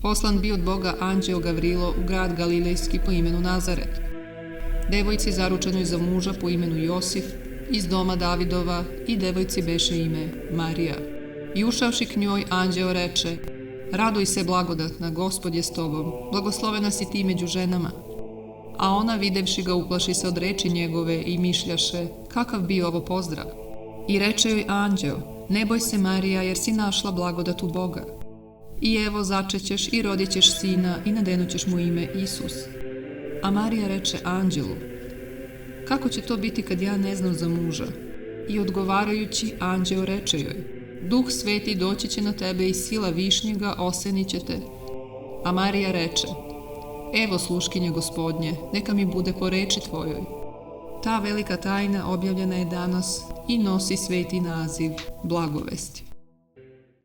poslan bio od Boga anđeo Gavrilo u grad Galilejski po imenu Nazaret, devojci zaručenoj za muža po imenu Josif, iz doma Davidova, i devojci beše ime Marija. I ušavši k njoj, anđeo reče: Raduj se, blagodatna, Gospod je s tobom, blagoslovena si ti među ženama. A ona, videvši ga, uplaši se od reči njegove i mišljaše: kakav bio ovo pozdrav? I reče joj anđeo: ne boj se, Marija, jer si našla blagodat u Boga. I evo, začećeš i rodit ćeš sina i nadenućeš mu ime Isus. A Marija reče anđelu: kako će to biti kad ja ne znam za muža? I odgovarajući, anđeo reče joj: Duh Sveti doći će na tebe i sila Višnjega osenit će te. A Marija reče: evo, sluškinje Gospodnje, neka mi bude po reči tvojoj. Ta velika tajna objavljena je danas i nosi sveti naziv blagovesti.